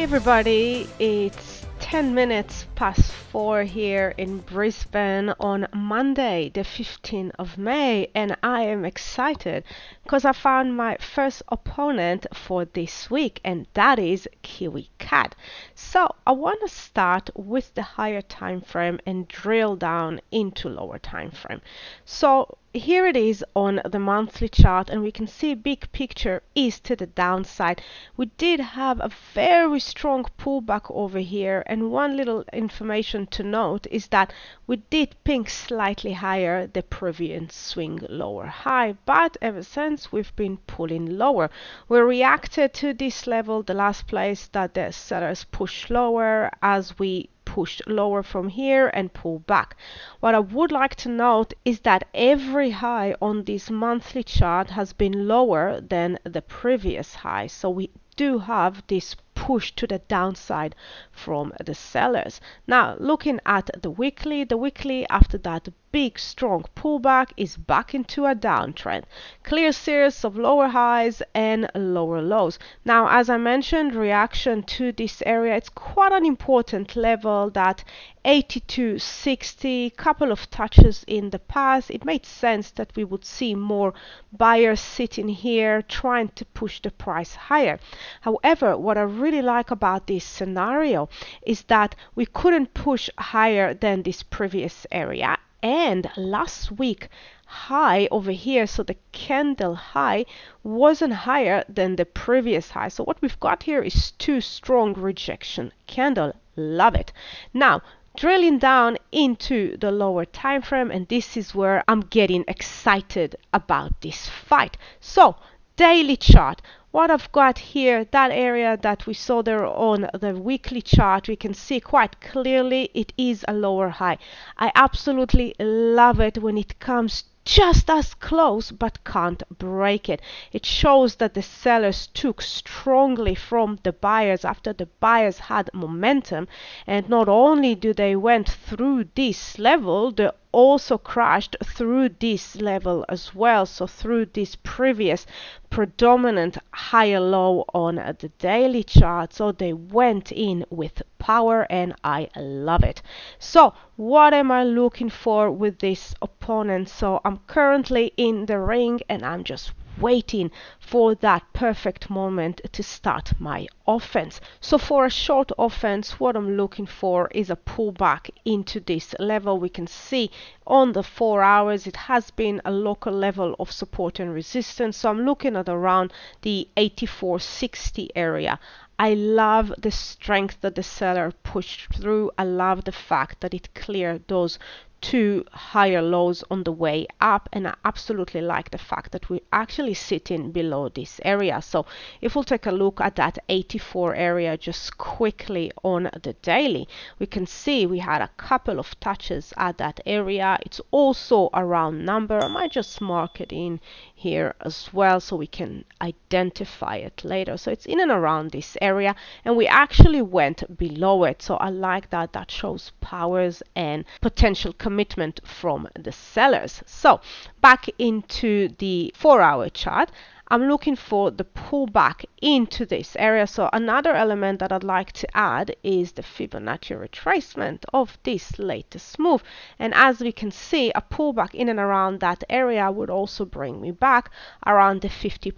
everybody, it's 10 minutes past 4 here in Brisbane on Monday the 15th of May, and I am excited because I found my first opponent for this week, and that is Kiwi CAD. So I want to start with the higher time frame and drill down into lower time frame. So here it is on the monthly chart, and we can see big picture is to the downside. We did have a very strong pullback over here, and one little information to note is that we did ping slightly higher the previous swing lower high, but ever since we've been pulling lower. We reacted to this level, the last place that the sellers pushed lower, as we pushed lower from here and pull back. What I would like to note is that every high on this monthly chart has been lower than the previous high, so we do have this push to the downside from the sellers. Now looking at the weekly after that big strong pullback is back into a downtrend. Clear series of lower highs and lower lows. Now, as I mentioned, reaction to this area, it's quite an important level, that 82.60, couple of touches in the past. It made sense that we would see more buyers sitting here trying to push the price higher. However, what I really like about this scenario is that we couldn't push higher than this previous area, and last week high over here, so the candle high wasn't higher than the previous high. So what we've got here is two strong rejection candle. Love it. Now drilling down into the lower time frame, and this is where I'm getting excited about this fight. So daily chart, what I've got here, that area that we saw there on the weekly chart, we can see quite clearly it is a lower high. I absolutely love it when it comes just as close but can't break it. It shows that the sellers took strongly from the buyers after the buyers had momentum, and not only do they went through this level, they also crashed through this level as well, so through this previous predominant higher low on the daily chart. So they went in with power, and I love it. So what am I looking for with this opponent? So I'm currently in the ring, and I'm just waiting for that perfect moment to start my offense. So for a short offense, what I'm looking for is a pullback into this level. We can see on the 4 hours it has been a local level of support and resistance, so I'm looking at around the 84.60 area. I love the strength that the seller pushed through. I love the fact that it cleared those two higher lows on the way up, and I absolutely like the fact that we're actually sitting below this area. So if we'll take a look at that 84 area just quickly on the daily, we can see we had a couple of touches at that area. It's also a round number. I might just mark it in here as well so we can identify it later. So it's in and around this area, and we actually went below it. So I like that. That shows powers and potential commitment from the sellers. So back into the 4-hour chart, I'm looking for the pullback into this area. So another element that I'd like to add is the Fibonacci retracement of this latest move. And as we can see, a pullback in and around that area would also bring me back around the 50%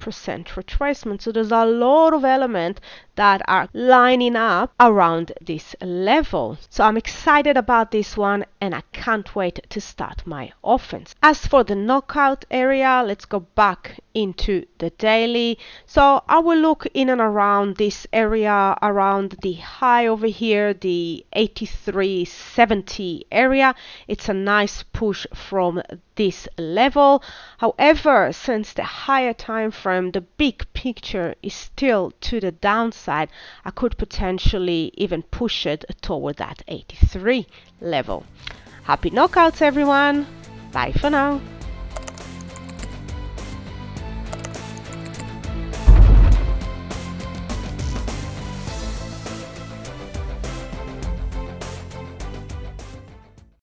retracement. So there's a lot of elements that are lining up around this level. So I'm excited about this one, and I can't wait to start my offense. As for the knockout area, let's go back into the daily. So I will look in and around this area, around the high over here, the 83.70 area. It's a nice push from this level. However, since the higher time frame, the big picture is still to the downside, I could potentially even push it toward that 83 level. Happy knockouts, everyone. Bye for now.